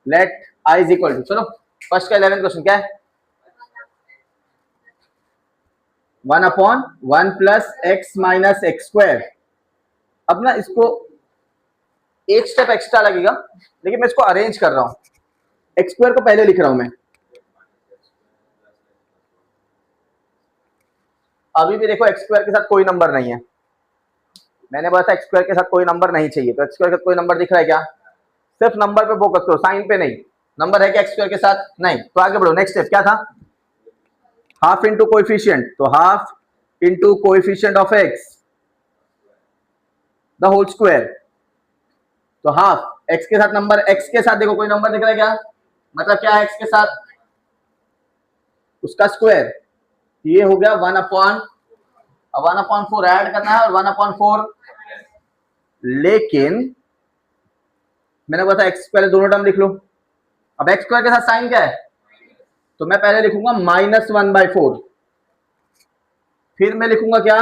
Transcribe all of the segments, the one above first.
Late I is equal to, चलो first का 11th question क्या है, 1/1 plus x minus x square. अब ना इसको एक स्टेप एक्स्ट्रा लगेगा, लेकिन मैं इसको अरेंज कर रहा हूं, एक्स स्क्वायर को पहले लिख रहा हूं मैं। अभी भी देखो एक्स स्क्वायर के साथ कोई नंबर नहीं है, मैंने बोला था एक्स स्क्वायर के साथ कोई नंबर नहीं चाहिए, तो एक्स स्क्वायर के साथ कोई नंबर दिख रहा है क्या, सिर्फ नंबर पे फोकस करो, साइन पे नहीं। नंबर है क्या एक्स स्क्वायर के साथ, नहीं, तो आगे बढ़ो। नेक्स्ट स्टेप क्या था, हाफ इंटू कोएफिशिएंट, तो half into coefficient of x the whole square, तो हाफ एक्स के साथ नंबर, एक्स के साथ देखो कोई नंबर दिख रहा है क्या, मतलब क्या है एक्स के साथ उसका स्क्वायर, ये हो गया 1/4 ऐड करना है और 1/4, लेकिन मैंने बोला था एक्स पहले दोनों टर्म लिख लो। अब एक्स स्क्वायर के साथ साइन क्या है, तो मैं पहले लिखूंगा -1/4, फिर मैं लिखूंगा क्या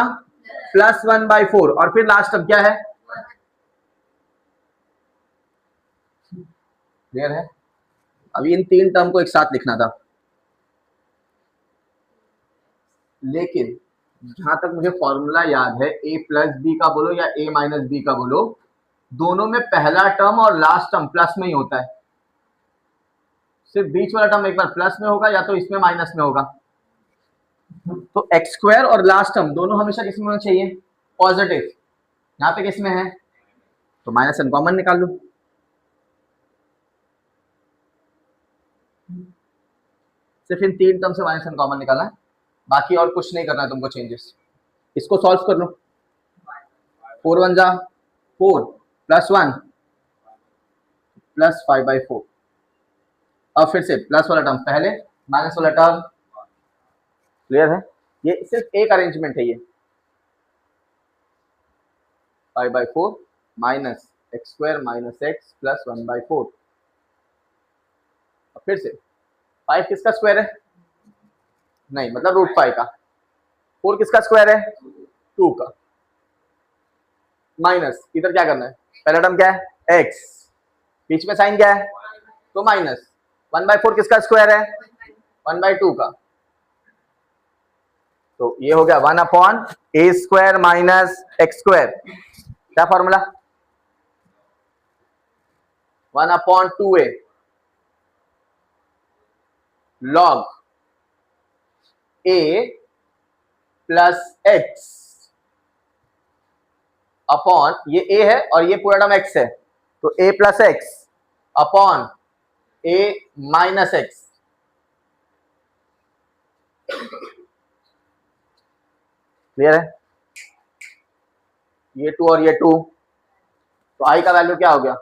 +1/4, और फिर लास्ट टर्म क्या है, क्लियर है। अभी इन तीन टर्म को एक साथ लिखना था, लेकिन जहां तक मुझे फॉर्मूला याद है, a प्लस बी का बोलो या a माइनस बी का बोलो, दोनों में पहला टर्म और लास्ट टर्म प्लस में ही होता है, सिर्फ बीच वाला टर्म एक बार प्लस में होगा या तो इसमें माइनस में होगा। तो एक्स स्क्वायर और लास्ट टर्म दोनों हमेशा किस में होना चाहिए, पॉजिटिव। यहाँ पे किस में है, तो माइनस एन कॉमन निकाल लो, सिर्फ इन तीन टर्म से माइनस एन कॉमन निकालना है, बाकी और कुछ नहीं करना है तुमको चेंजेस। इसको सॉल्व कर लो, 4 1 जा 4 +1 +5/4, अब फिर से प्लस वाला टर्म पहले, माइनस वाला टर्म, क्लियर है। ये सिर्फ एक अरेंजमेंट है, ये 5/4 minus x square minus x plus 1/4, अब फिर से 5 किसका स्क्वायर है, नहीं मतलब √5 का, 4 किसका स्क्वायर है, 2 का, माइनस इधर क्या करना है, पहला टर्म क्या है x, बीच में साइन क्या है, तो माइनस 1/4 किसका स्क्वायर है, 1/2 का, तो ये हो गया 1/a² माइनस एक्स स्क्वायर, क्या formula 1/2a log a plus x upon, ये a है और ये पूरा टर्म x है, तो a plus x upon a minus x, clear है। ये 2 और ये 2, तो i का वैल्यू क्या हो गया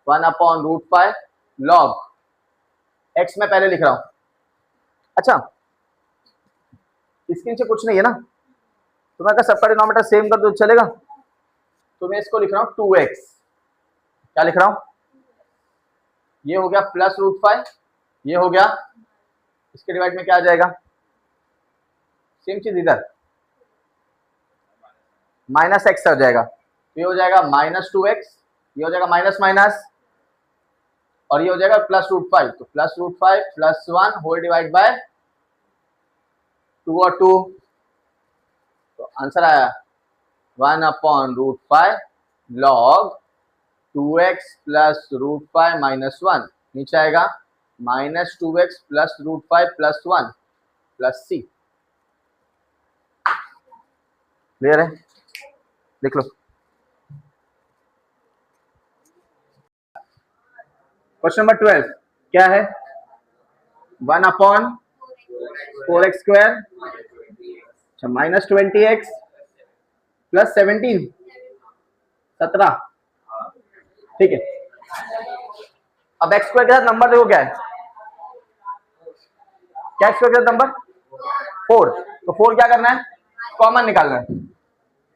1/√5 log x में पहले लिख रहा हूं। अच्छा इसके नीचे कुछ नहीं है ना, तो मैं अगर सबका डिनोमिनेटर सेम कर दो चलेगा, तो मैं इसको लिख रहा हूं 2x, क्या लिख रहा हूं, ये हो गया +√5, ये हो गया, इसके डिवाइड में क्या आ जाएगा, सेम चीज इधर माइनस एक्स आ जाएगा, तो ये हो जाएगा -2x, ये हो जाएगा माइनस माइनस, और ये हो जाएगा +√5, तो +√5 +1 होल डिवाइड बाय 2 और 2, तो आंसर आया 1/√5 log 2x प्लस √5 माइनस 1, नीचे आएगा -2x plus √5 plus 1 plus c, clear है, लिख लो। क्वेश्चन नंबर 12 क्या है, 1/4x², अच्छा -20x प्लस 17 17, ठीक है। अब एक्स स्क्वायर के साथ नंबर देखो क्या है, क्या एक्स स्क्वायर के साथ नंबर 4, तो 4 क्या करना है, कॉमन निकालना है,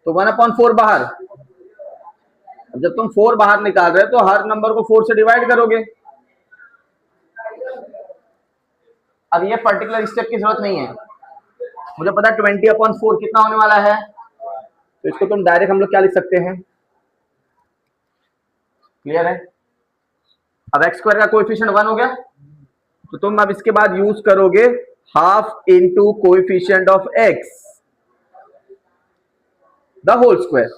तो 1/4 बाहर, अब जब तुम 4 बाहर निकाल रहे हो तो हर नंबर को 4 से डिवाइड करोगे। अब ये पर्टिकुलर स्टेप की जरूरत नहीं है, मुझे पता है 20/4 कितना होने वाला है, तो इसको तुम डायरेक्ट हम लोग क्या लिख सकते हैं, क्लियर है, अब एक्स स्क्वायर का कोएफिशिएंट 1 हो गया, तो तुम अब इसके बाद यूज करोगे half into coefficient of x the whole square,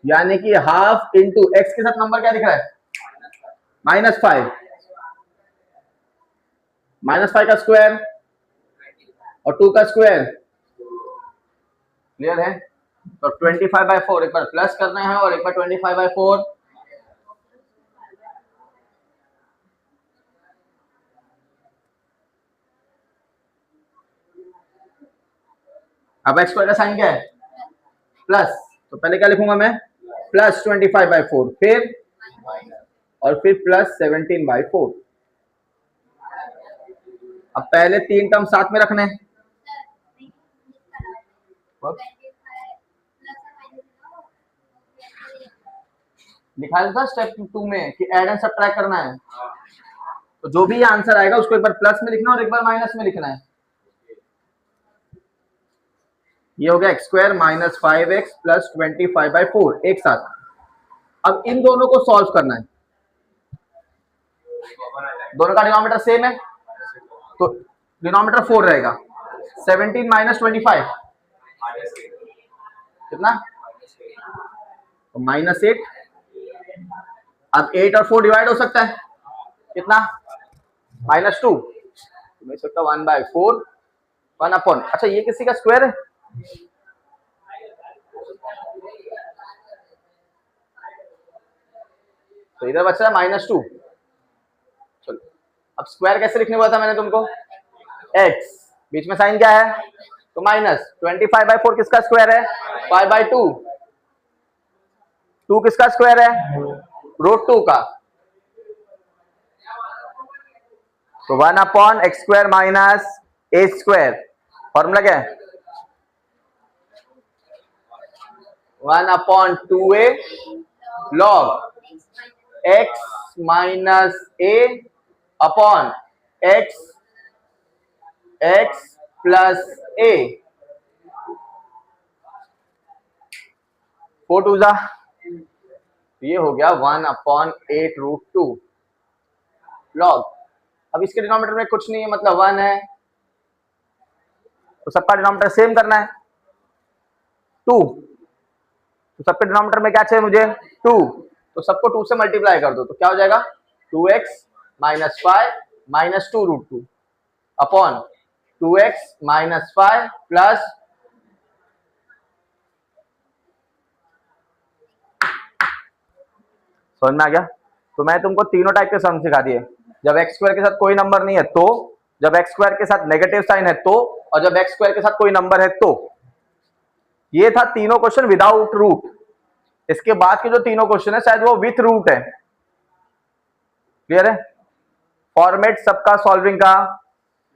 यानी कि हाफ इंटू एक्स के साथ नंबर क्या दिख रहा है, -5, -5 का स्क्वायर और 2 का स्क्वायर, क्लियर है। तो 25/4 एक बार प्लस करना है और एक बार 25/4, अब एक्स स्क्वायर का साइन क्या है, प्लस, तो पहले क्या लिखूंगा मैं, प्लस 25/4, फिर और फिर प्लस 17/4। अब पहले 3 टर्म साथ में रखने हैं, दिखाया था स्टेप 2 में कि ऐड एंड सब्ट्रैक्ट करना है, तो जो भी आंसर आएगा उसको एक बार प्लस में लिखना और एक बार माइनस में लिखना है। ये हो गया x square minus 5x plus 25/4 एक साथ। अब इन दोनों को सॉल्व करना है, दोनों का डिनोमिनेटर सेम है तो डिनोमिनेटर 4 रहेगा, 17 माइनस 25 कितना, तो -8। अब 8 और 4 डिवाइड हो सकता है, कितना, -2, मिल सकता 1/4 1 अपॉन, अच्छा ये किसी का स्क्वायर है, तो इधर बच रहा है -2। चलो अब स्क्वायर कैसे लिखने बोला था मैंने तुमको, x बीच में साइन क्या है, तो -25/4 किसका स्क्वायर है, 5/2, 2 किसका स्क्वायर है, √2 का, तो 1 upon x square minus a square, formula क्या है, 1 upon 2a log x minus A upon x plus a, 4 2 जा, ये हो गया 1 अपॉन 8√2 log। अब इसके डिनोमिनेटर में कुछ नहीं है, मतलब 1 है, तो सबका डिनोमिनेटर सेम करना है, 2, तो सबके डिनोमिनेटर में क्या चाहिए मुझे, 2, तो सबको 2 से मल्टीप्लाई कर दो, तो क्या हो जाएगा 2x minus 5 minus 2√2 upon 2x minus 5 plus, समझ में आ गया। तो मैं तुमको तीनों टाइप के सम सिखा दिए, जब एक्स स्क्वायर के साथ कोई नंबर नहीं है तो, जब एक्स स्क्वायर के साथ नेगेटिव साइन है तो, और जब एक्स स्क्वायर के साथ कोई नंबर है तो। ये था तीनों क्वेश्चन विदाउट रूट, इसके बाद के जो तीनों क्वेश्चन है शायद वो विथ रूट है, क्लियर है। फॉर्मेट सबका सॉल्विंग का,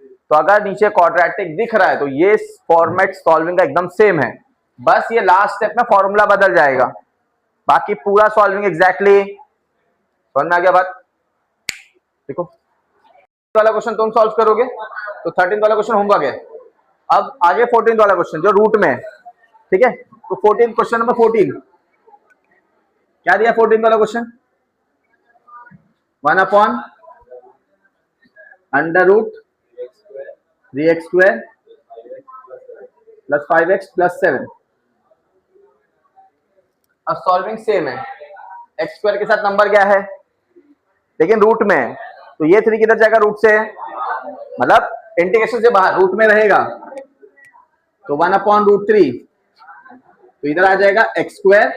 तो अगर नीचे क्वाड्रेटिक दिख रहा है तो ये फॉर्मेट सॉल्विंग का एकदम सेम है, बस ये लास्ट स्टेप में फॉर्मूला बदल जाएगा, बाकी पूरा सॉल्विंग एग्जैक्टली। समझ में आ गया बात, देखो वाला क्वेश्चन तुम सॉल्व करोगे तो 13 वाला क्वेश्चन होमवर्क है। अब आगे 14 वाला क्वेश्चन जो रूट में है, ठीक है, तो 14 क्वेश्चन नंबर 14 क्या दिया, 14 वाला question 1 upon under root 3x square plus 5x plus 7। अब सॉल्विंग सेम है, एक्स स्क्वायर के साथ नंबर क्या है, लेकिन रूट में है, तो ये 3 किधर जाएगा, रूट से, मतलब इंटीग्रेशन से बाहर रूट में रहेगा, तो 1 अपॉन √3, तो इधर आ जाएगा x square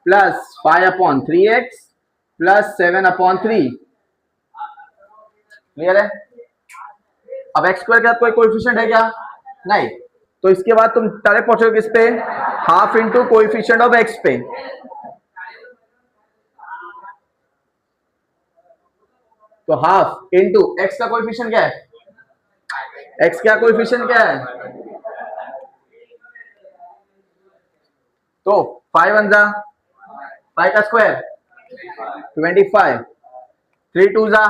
plus 5 upon 3x plus 7 upon 3, clear है। अब एक्स स्क्वायर के साथ कोई कोएफिशिएंट है क्या, नहीं, तो इसके बाद तुम डायरेक्ट पहुंचोगे किस पे, half into coefficient of x पे, तो हाफ इंटू एक्स का कोएफिशिएंट क्या है, एक्स का कोएफिशिएंट क्या है, तो 5 1 जा 5 का स्क्वायर 25, 3 2 जा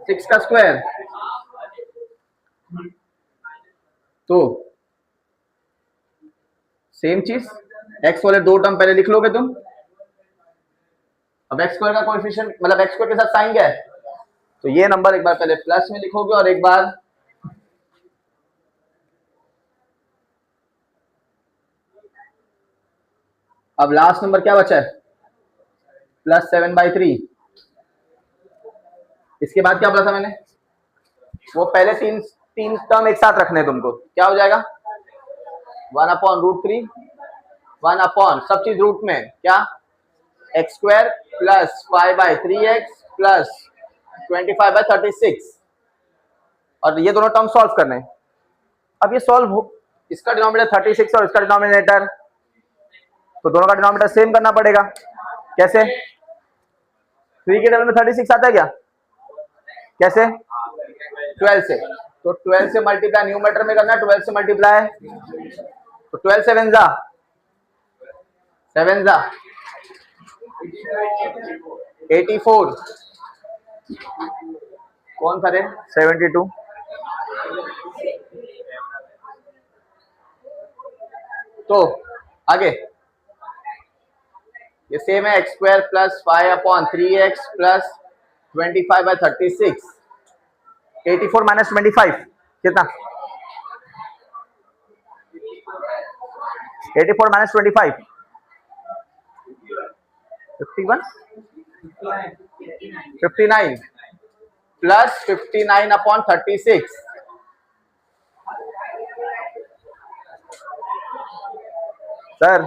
6 का स्क्वायर, तो सेम चीज, एक्स वाले 2 टर्म पहले लिख लोगे तुम, अब एक्स स्क्वायर का कोएफिशिएंट मतलब एक्स स्क्वायर के साथ साइन क्या है, तो ये नंबर एक बार पहले प्लस में लिखोगे और एक बार अब लास्ट नंबर क्या बचा है, +7/3। इसके बाद क्या बोला था मैंने, वो पहले तीन तीन टर्म एक साथ रखने तुमको, क्या हो जाएगा 1/√3, 1 सब चीज रूट में क्या x² + 5/3x + 25/36, और ये दोनों टर्म सॉल्व करने। अब ये सॉल्व हो, इसका डिनोमिनेटर 36 और इसका डिनोमिनेटर, तो दोनों का डिनोमिनेटर सेम करना पड़ेगा। कैसे, 3 के टेबल में 36 आता है क्या, कैसे 12 से, तो 12 से मल्टीप्लाई न्यूमरेटर में करना, 12 से मल्टीप्लाई, तो 12 7 जा 84, कौन करे 72, तो आगे ये सेम है x² + 5/3x + 25/36, 84 - 25 कितना, 84 - 25 51 59 + 59/36, सर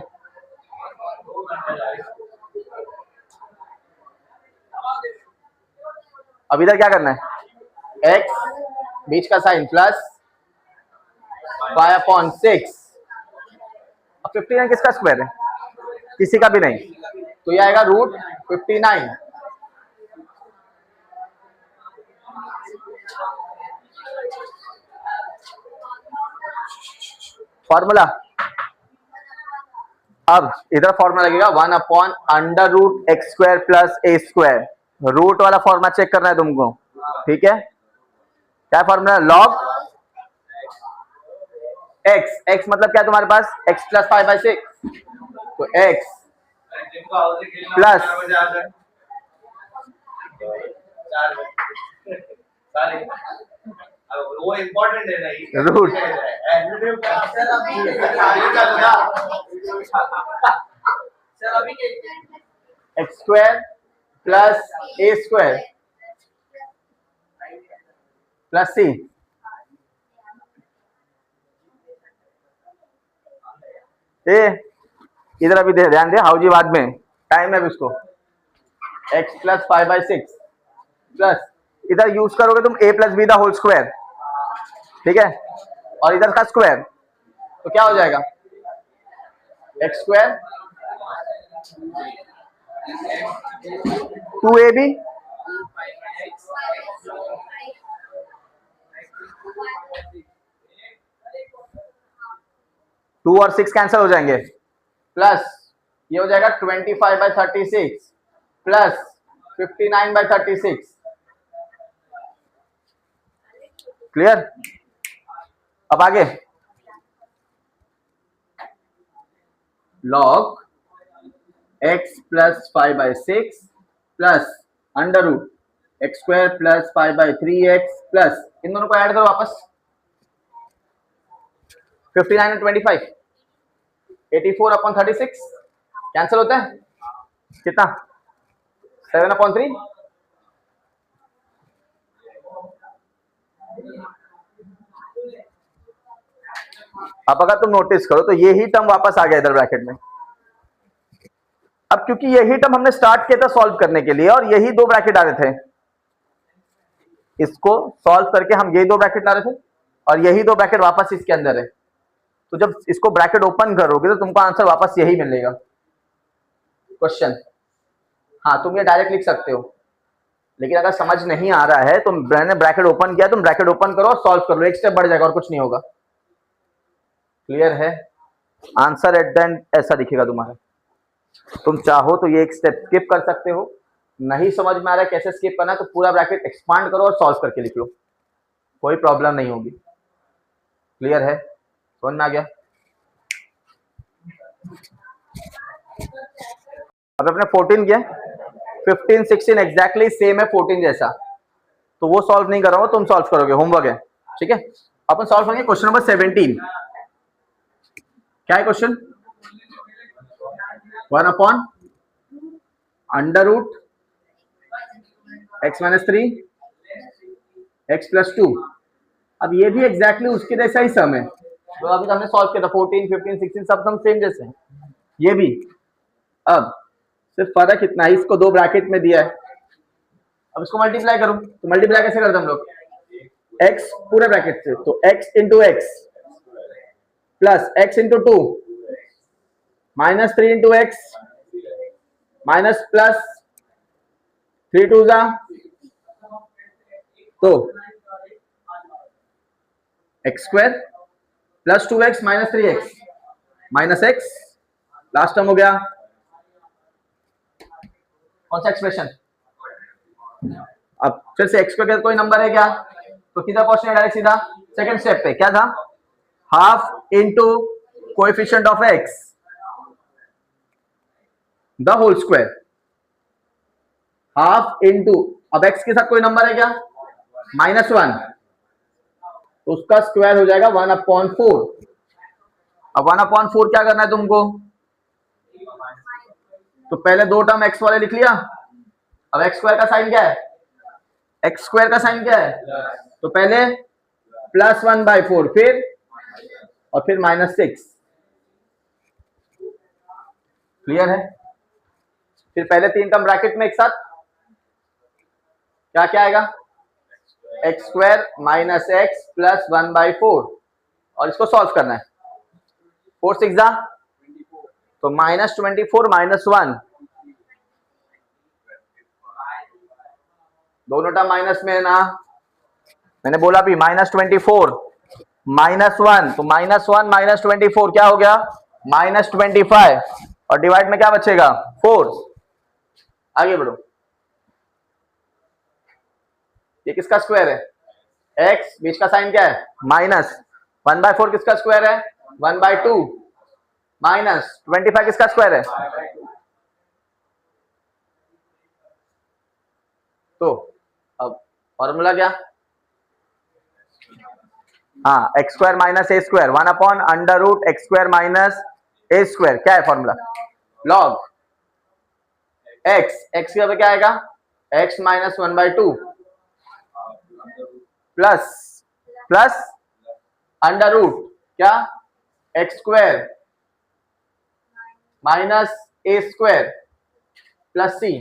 अब इधर क्या करना है, x बीच का साइन प्लस 5/6, अब 59 किसका स्क्वायर है, किसी का भी नहीं, तो ये आएगा √59। फॉर्मूला, अब इधर फॉर्मूला लगेगा 1/√x² + a², रूट वाला फॉर्मूला चेक करना है तुमको, ठीक है, क्या फॉर्मूला, लॉग x मतलब क्या है तुम्हारे पास, x + 5/6, तो x प्लस वो इम्पोर्टेंट है ना, रूट x² + a² + c, इधर अभी ध्यान दे, हाउजी बाद में टाइम है उसको, x + 5/6 प्लस इधर यूज करोगे तुम a + b the whole square, ठीक है, और इधर का स्क्वायर, तो क्या हो जाएगा x² 2ab 2 और 6 कैंसिल हो जाएंगे, प्लस ये हो जाएगा 25/36 प्लस 59/36, क्लियर। अब आगे log x + 5/6 plus √x² + 5/3x plus, इन दोनों को ऐड करो वापस, 59 और 25 84/36 कैंसिल होता है, कितना 7/3, अब अगर तुम नोटिस करो तो ये ही टर्म वापस आ गया इधर ब्रैकेट में। अब क्योंकि यही टर्म हमने स्टार्ट किया था सॉल्व करने के लिए और यही दो ब्रैकेट आ रहे थे, इसको सॉल्व करके हम यही दो ब्रैकेट ला रहे थे और यही दो ब्रैकेट वापस इसके अंदर है, तो जब इसको ब्रैकेट ओपन करोगे तो तुमको आंसर वापस यही मिलेगा क्वेश्चन। हाँ तुम ये डायरेक्ट लिख सकते हो, लेकिन अगर समझ नहीं आ रहा है तो मैंने ब्रैकेट ओपन किया, तुम ब्रैकेट ओपन करो और सॉल्व कर लो, एक स्टेप बढ़ जाएगा और कुछ नहीं होगा, क्लियर है। आंसर एट द एंड ऐसा दिखेगा तुम्हारा, तुम चाहो तो ये एक स्टेप स्किप कर सकते हो, नहीं समझ में आ रहा है कैसे स्किप करना है तो पूरा ब्रैकेट एक्सपांड करो और सॉल्व करके लिख लो, कोई प्रॉब्लम नहीं होगी, क्लियर है, समझ में आ गया। अब अपने 14 किया, 15 16 एग्जैक्टली सेम है 14 जैसा, तो वो सॉल्व नहीं कर रहा हूं, तुम सॉल्व करोगे, होमवर्क है, ठीक है। अपन सॉल्व करेंगे क्वेश्चन नंबर 17। क्या है question? 1 upon under root x minus 3 x plus 2। अब ये भी एग्जैक्टली उसके जैसा ही सम है तो अभी हमने सॉल्व किया था, 14 15 16 सब सम सेम जैसे हैं, ये भी। अब सिर्फ फर्क इतना है, इसको 2 ब्रैकेट में दिया है, अब इसको मल्टीप्लाई करूं, तो मल्टीप्लाई कैसे करते हम लोग? x पूरे ब्रैकेट से, तो x into x plus x into 2 minus 3 into x minus plus 3 2 जा, तो x square plus 2x minus 3x minus x, last term हो गया कौन सा एक्सप्रेशन? अब फिर से x स्क्वायर कोई नंबर है क्या? तो किधर पहुंचना है? डायरेक्ट सीधा सेकंड स्टेप पे, क्या था? Half into coefficient of x the whole square, half into, अब x के साथ कोई नंबर है क्या? -1, तो उसका स्क्वायर हो जाएगा 1/4। अब 1/4 क्या करना है तुमको? तो पहले 2 टर्म x वाले लिख लिया, अब x स्क्वायर का साइन क्या है? x स्क्वायर का साइन क्या है? तो पहले प्लस 1/4, फिर और फिर -6। क्लियर है? फिर पहले 3 टर्म ब्रैकेट में एक साथ, क्या क्या आएगा? X square minus x plus 1/4, और इसको सॉल्व करना है। 4 6 जा, तो -24 -1, दोनों टर्म माइनस में है ना, मैंने बोला भी -24 -1, तो -1 -24 क्या हो गया? -25, और डिवाइड में क्या बचेगा? 4। आगे बढ़ो, ये किसका स्क्वायर है? x, बीच का साइन क्या है? माइनस 1/4 किसका स्क्वायर है? 1/2, माइनस 25 किसका स्क्वायर है? तो अब फॉर्मूला क्या? हाँ, x square minus a square 1/√x² minus a square, क्या है फॉर्मूला? लॉग x की वजह क्या आएगा? x minus 1/2 plus under root क्या? x² minus a square plus c।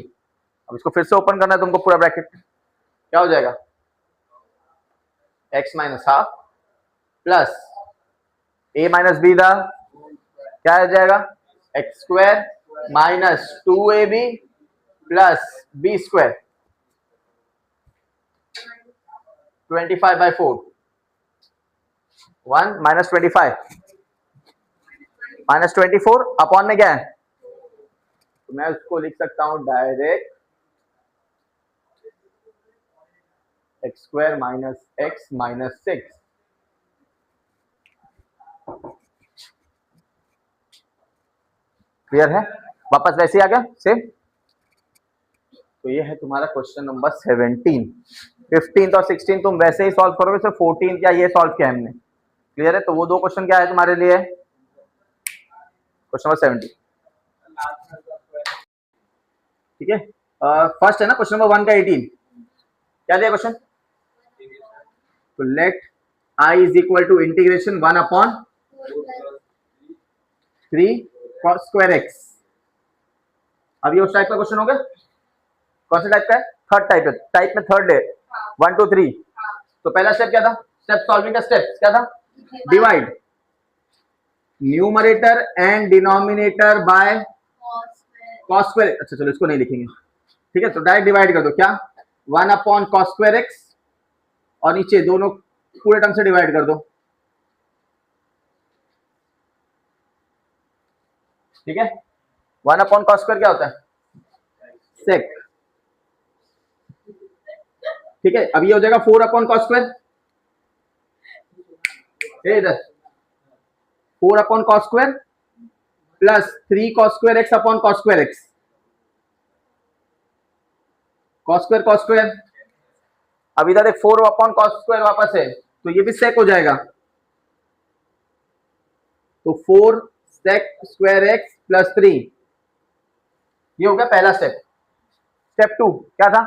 अब इसको फिर से ओपन करना है तुमको पूरा ब्रैकेट, क्या हो जाएगा? x minus half plus a minus b दा, क्या हो जाएगा? x² minus 2ab plus b² 25/4, 1 -25 -24 upon में क्या है? तो मैं उसको लिख सकता हूं direct x² minus x minus 6। Clear है? वापस वैसे ही आ गया सेम। तो ये है तुम्हारा क्वेश्चन नंबर 17। 15 और 16 तुम वैसे ही सॉल्व करोगे, सिर्फ 14 क्या ये सॉल्व किया हमने। क्लियर है? तो वो 2 क्वेश्चन क्या है तुम्हारे लिए? क्वेश्चन नंबर 17, ठीक है। फर्स्ट है ना क्वेश्चन नंबर 1 का 18, क्या दिया क्वेश्चन? तो let i is equal to integration 1/3 cos square x। अब ये उस टाइप का क्वेश्चन हो गया। कौन सा टाइप का है? थर्ड टाइप है, टाइप में थर्ड है, 1 2 3। तो पहला स्टेप क्या था? स्टेप सॉल्विंग का स्टेप क्या था? Divide numerator and denominator by cos square. अच्छा चलो इसको नहीं लिखेंगे, ठीक है। तो डायरेक्ट डिवाइड कर दो, क्या? 1/cos स्क्वायर x, और नीचे दोनों पूरे टर्म से डिवाइड कर दो, ठीक है। 1/cos स्क्वायर क्या होता है? सेक, ठीक है। अब ये हो जाएगा 4/cos स्क्वायर, इधर 4/cos square plus 3 cos square x upon cos square x, cos square. अब इधर एक 4 अपॉन कॉस स्क्वायर वापस है, तो ये भी सेक हो जाएगा। तो 4 सेक स्क्वायर एक्स प्लस 3, ये हो गया पहला स्टेप। स्टेप 2 क्या था?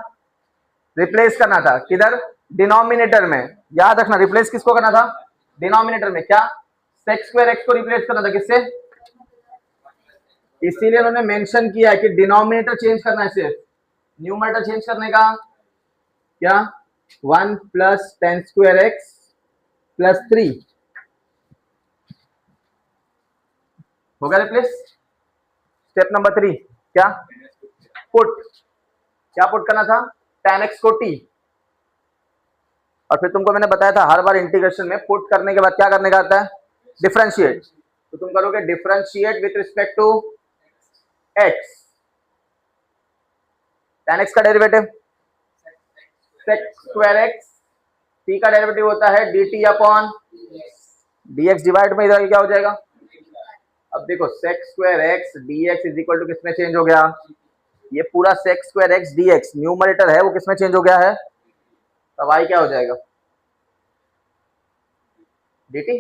रिप्लेस करना था। किधर? डिनोमिनेटर में। याद रखना, रिप्लेस किसको करना था? डिनोमिनेटर में। क्या? सेक स्क्वायर एक्स को रिप्लेस करना था किससे? इसीलिए उन्होंने मेंशन किया है कि डिनोमिनेटर चेंज करना है, सिर्फ न्यूमरेटर चेंज करने का। क्या? 1 plus ten square x plus 3 होगा रिप्लेस। स्टेप नंबर 3 क्या? पुट। क्या पुट करना था? tan x को t। और फिर तुमको मैंने बताया था हर बार इंटीग्रेशन में पुट करने के बाद क्या करने का आता है? डिफरेंशिएट। तो तुम करोगे differentiate with respect to x। tan x का derivative sec square x, t का डेरिवेटिव होता है dt अपॉन dx डिवाइड में इधर क्या हो जाएगा? अब देखो sec square x dx is equal to किसमें चेंज हो गया? ये पूरा sec square x dx numerator है वो किसमें चेंज हो गया है? तब आई क्या हो जाएगा? dt।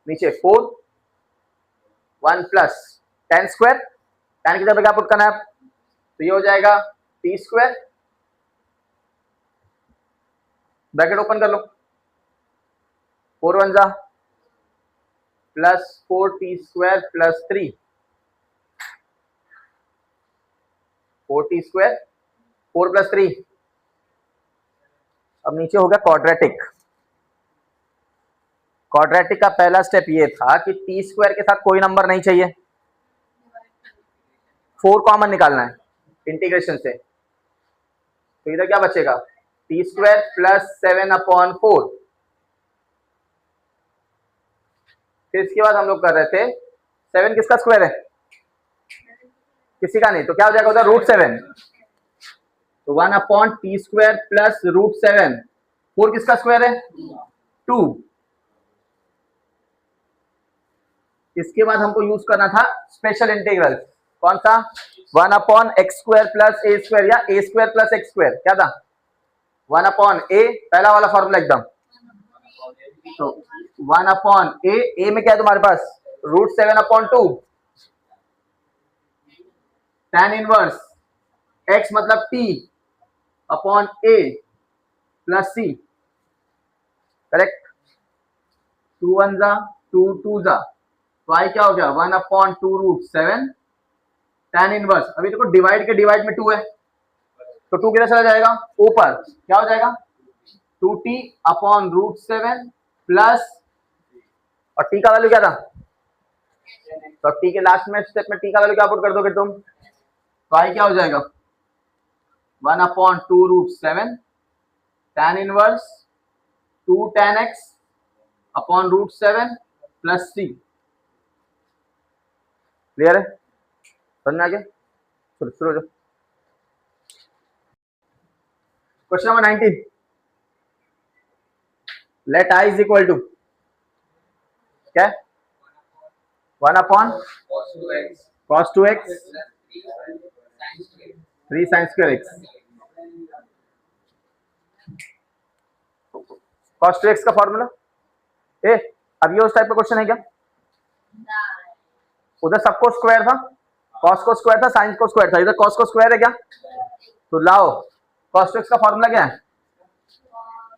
नीचे 4 1 प्लस tan स्क्वायर, tan की जगह क्या पुट करना है? तो ये हो जाएगा t स्क्वायर, ब्रैकेट ओपन कर लो, 4 1 जा plus 4t square plus 3, 4t square 4 plus 3। अब नीचे हो गया क्वाड्रेटिक। क्वाड्रेटिक का पहला स्टेप ये था कि टी स्क्वायर के साथ कोई नंबर नहीं चाहिए, 4 कॉमन निकालना है इंटीग्रेशन से। तो इधर क्या बचेगा? T square plus 7 upon 4। फिर इसके बाद हम लोग कर रहे थे 7 किसका स्क्वायर है? किसी का नहीं, तो क्या हो जाएगा उधर? √7। तो 1 अपॉन टी स्क्वायर प्लस √7। 4 किसका स्क्वायर है? 2। इसके बाद हमको यूज करना था स्पेशल इंटीग्रल। कौन सा? 1 अपॉन एक्स स्क्वायर प्लस ए स्क्वायर या ए स्क्वायर प्लस एक्स स्क्वायर। क्या था? 1 अपॉन ए, पहला वाला फॉर्मूला एकदम। तो 1 अपॉन ए में क्या है तुम्हारे पास? √7 अपॉन 2 tan इनवर्स x मतलब t upon a plus c। Correct. 2 1 जा 2 2 जा, तो आई क्या हो गया? 1 अपॉन 2√7 tan इनवर्स। अभी देखो डिवाइड के डिवाइड में 2 है, तो 2 किधर चला जाएगा? ऊपर। क्या हो जाएगा? 2t अपॉन √7 प्लस, और t का वैल्यू क्या था? तो t के लास्ट में स्टेप में t का वैल्यू क्या पुट कर दोगे तुम? तो आई क्या हो जाएगा? 1 upon 2√7 tan inverse 2 tan x upon √7 plus c। Clear है? समझ में आ गया? शुरू हो जाओ। Question number 19। Let i is equal to क्या? 1 upon cos 2x 3 sin square x। cos 2x का फॉर्मूला अब ये उस टाइप का क्वेश्चन है क्या? उधर सबको स्क्वायर था, cos को स्क्वायर था, sin को स्क्वायर था, इधर cos को स्क्वायर है क्या? तो लाओ cos 2x का फॉर्मूला क्या है?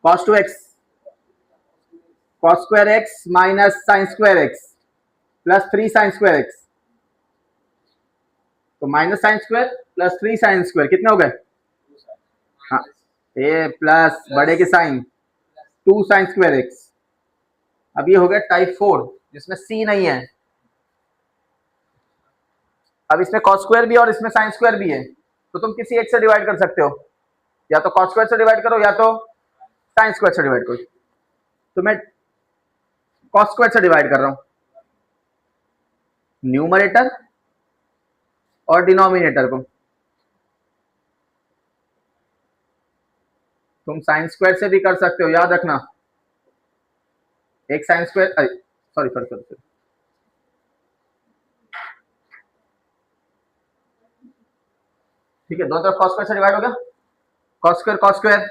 cos 2x cos square x minus sin square x plus 3 sin square x। तो minus sin square plus 3 sin square कितने हो गए? हाँ, ए प्लस बड़े के साइन 2 sin स्क्वायर x। अब ये हो गया टाइप 4 जिसमें c नहीं है। अब इसमें cos स्क्वायर भी और इसमें sin स्क्वायर भी है, तो तुम किसी एक से डिवाइड कर सकते हो, या तो cos स्क्वायर से डिवाइड करो या तो sin स्क्वायर से डिवाइड करो। तो मैं cos स्क्वायर से डिवाइड कर रहा हूं, न्यूमरेटर और डिनोमिनेटर को। तुम sin स्क्वायर से भी कर सकते हो, याद रखना। एक sin square, sorry sorry sorry, ठीक है, दोनों तरफ cos स्क्वायर से डिवाइड हो गया। Cos square.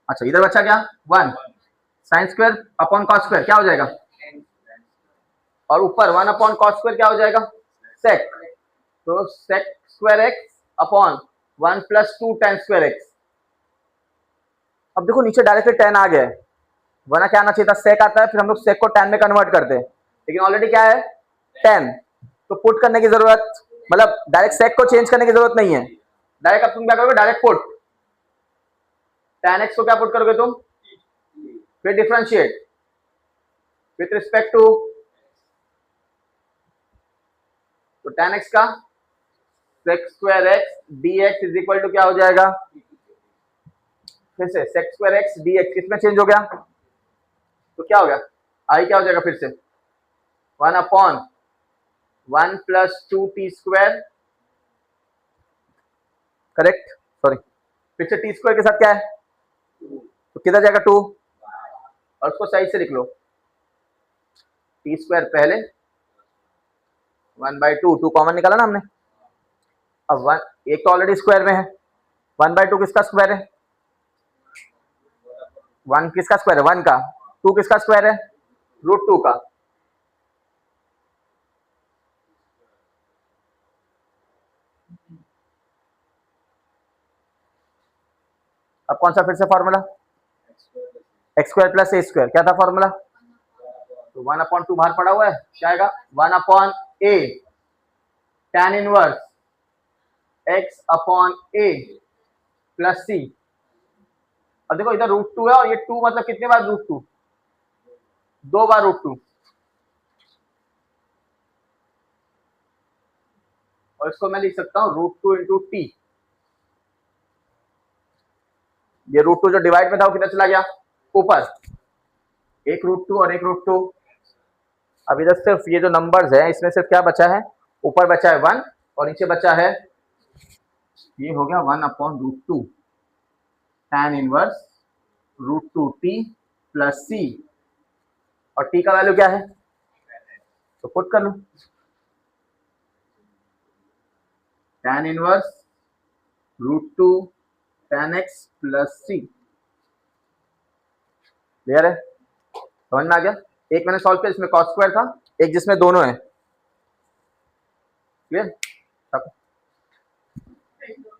अच्छा इधर बचा क्या 1, sine square upon cos square क्या हो जाएगा, और ऊपर 1 अपॉन कॉस स्क्वायर क्या हो जाएगा सेक, तो sec square x upon 1 plus 2 tan square x. अब देखो नीचे डायरेक्टली tan आ गया है, वरना क्या आना चाहिए था सेक आता है, फिर हम लोग सेक को tan में कन्वर्ट करते हैं, लेकिन ऑलरेडी क्या है tan, तो पुट करने की जरूरत, मतलब डायरेक्ट सेक को चेंज करने की जरूरत नहीं है, डायरेक्ट अब तुम क्या करोगे डायरेक्ट पुट, tan x को क्या पुट करोगे तुम, फिर डिफरेंशिएट विथ रिस्पेक्ट टू, तो tan x का sec square x dx is equal to क्या हो जाएगा, फिर से सेक स्क्वायर एक्स dx किसमें चेंज हो गया, तो क्या हो गया आई क्या हो जाएगा फिर से 1 upon 1 plus 2 T square, correct, sorry फिर से टी स्क्वायर के साथ क्या है, तो किधर जाएगा 2, और उसको सही से लिख लो, टी स्क्वायर पहले 1/2, 2 कॉमन निकाला ना हमने, अब 1 एक तो ऑलरेडी स्क्वायर में है, 1/2 किसका स्क्वायर है, 1 किसका स्क्वायर है 1 का, 2 किसका स्क्वायर है √2 का, अब कौन सा फिर से फॉर्मूला, एक्स स्क्वायर प्लस ए स्क्वायर, क्या था फॉर्मूला, तो 1/2 बाहर पड़ा हुआ है, क्या आएगा 1/a tan inverse x upon a plus c। अब देखो इधर √2 है और ये 2 मतलब कितने बार √2, 2 बार √2, और इसको मैं लिख सकता हूँ √2 इंटू टी, ये √2 जो डिवाइड में था वो कितना चला गया ऊपर, एक √2 और एक √2, अब इधर सिर्फ ये जो नंबर्स है इसमें सिर्फ क्या बचा है, ऊपर बचा है 1 और नीचे बचा है, ये हो गया 1/√2 tan inverse √2t plus c, और t का वैल्यू क्या है, तो पुट कर लो tan inverse √2 tan x plus c, clear है, समझ में आ गया, एक मैंने सॉल्व किया जिसमें कॉस स्क्वायर था, एक जिसमें दोनों है, clear,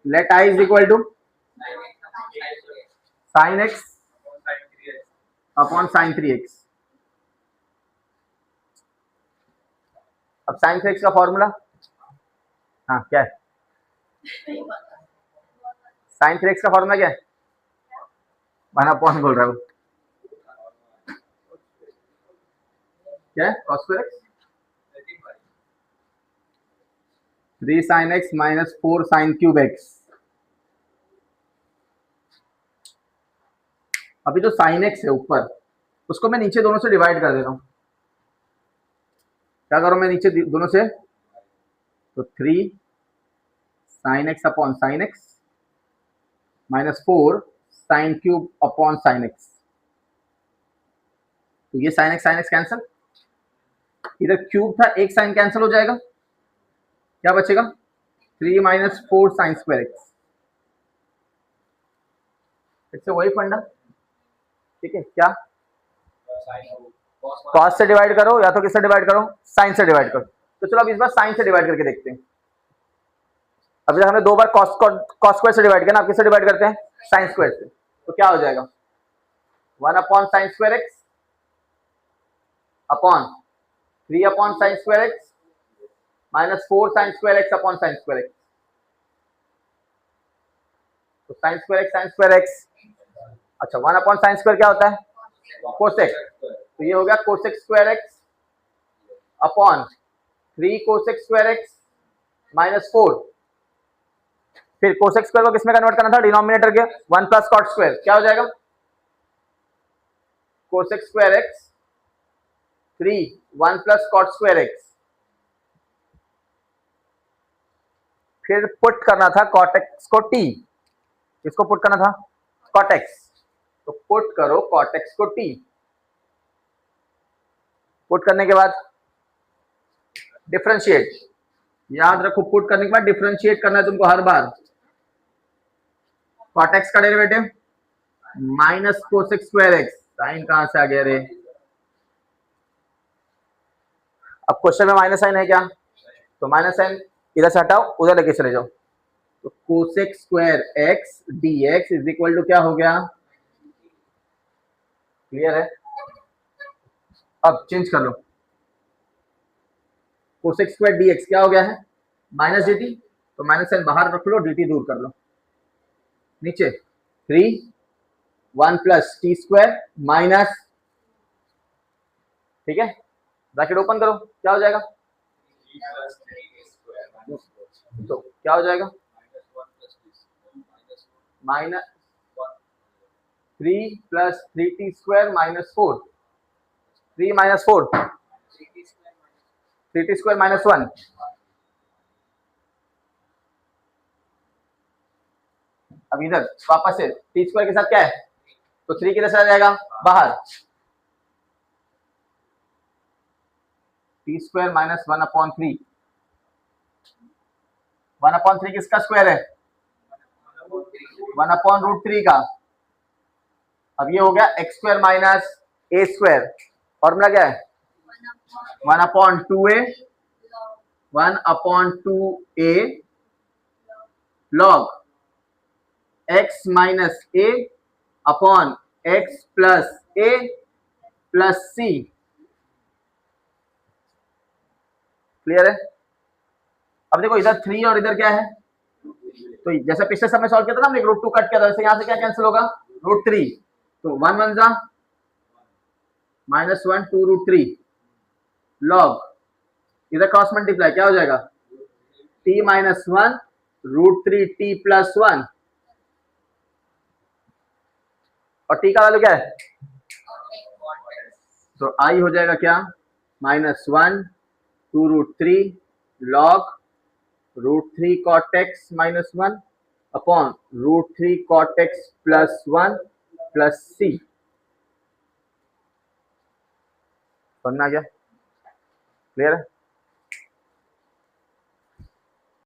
let i is equal to sin x upon sin 3x, अब sin 3x का फॉर्मूला, हाँ क्या है, sin 3x का फॉर्मूला क्या है, 1/, बोल रहा हूँ क्या है, cos square x 3 sin x minus 4 sin cube x, अभी जो sin x है ऊपर उसको मैं नीचे दोनों से डिवाइड कर दे रहा हूँ, क्या करूँ मैं नीचे दोनों से, तो 3 sin x upon sin x minus 4 sin cube upon sin x, तो ये sin x कैंसिल, इधर क्यूब था एक साइन कैंसिल हो जाएगा, क्या बचेगा 3 माइनस 4 sin स्क्वायर x, इससे वही फंडा, ठीक है, क्या कॉस से डिवाइड करो या तो किससे डिवाइड करो, साइन से डिवाइड करो, तो चलो अब इस बार साइन से डिवाइड करके देखते हैं, अभी तक हमने 2 बार कॉस स्क्वायर से डिवाइड किया ना, आप किससे डिवाइड करते हैं साइन स्क्वायर से, तो क्या हो जाएगा 1 sin square x upon 3 sin square x minus 4 sin square x upon sin square x, तो sin स्क्वायर x, अच्छा 1 sin स्क्वायर क्या होता है कोसेक, तो ये हो गया cosec square x upon 3 cosec square x minus 4, फिर कोसेक स्क्वायर को किसमें कन्वर्ट करना था डिनोमिनेटर के 1 प्लस कॉट स्क्वायर, क्या हो जाएगा cosec square x 3 1 plus cot square x, फिर पुट करना था कॉट x को t, किसको पुट करना था कॉट x, तो पुट करो कॉट x को t, पुट करने के बाद डिफरेंशिएट, याद रखो पुट करने के बाद डिफरेंशिएट करना है तुमको हर बार, कॉट एक्स का derivative minus cosec square x, sign कहां से आ गया रे? अब क्वेश्चन में माइनस साइन है क्या, तो माइनस साइन इधर से हटाओ, उधर लेके चले जाओ, तो cosec square x d x is equal to क्या हो गया? क्लियर है? अब चेंज कर लो, कोसेक स्क्वायर डी एक्स क्या हो गया है? माइनस डी टी, तो माइनस साइन बाहर रख लो, डी टी दूर कर लो, नीचे 3 1 प्लस टी स्क्वायर माइनस, ठीक है, ब्रैकेट ओपन करो, क्या हो जाएगा? तो क्या हो जाएगा? Minus 3 plus 3t square minus 4, 3 minus 4, 3t square minus 1, अब इधर वापस से टी स्क्वायर के साथ क्या है, तो 3 किधर चला जाएगा? बाहर, टी स्क्वायर माइनस 1/3, 1/3 किसका स्क्वायर है? 1/√3 का। अब ये हो गया x square minus a square, formula क्या है? 1/2a, 1/2a log x minus a upon x plus a plus c। Clear है? अब देखो इधर 3 और इधर क्या है, तो जैसे पिछले समय सॉल्व किया था ना हमने, √2 कट किया था, वैसे यहां से क्या कैंसिल होगा? √3, तो 1 1 जा -1 2√3 लॉग, इधर क्रॉस मल्टीप्लाई क्या हो जाएगा? t माइनस 1 √3t प्लस 1, और t का वैल्यू क्या है? तो i हो जाएगा क्या? -1 2√3 log √3 cot x minus 1 upon √3 cot x plus 1 plus c। समझ में आ गया? क्लियर है?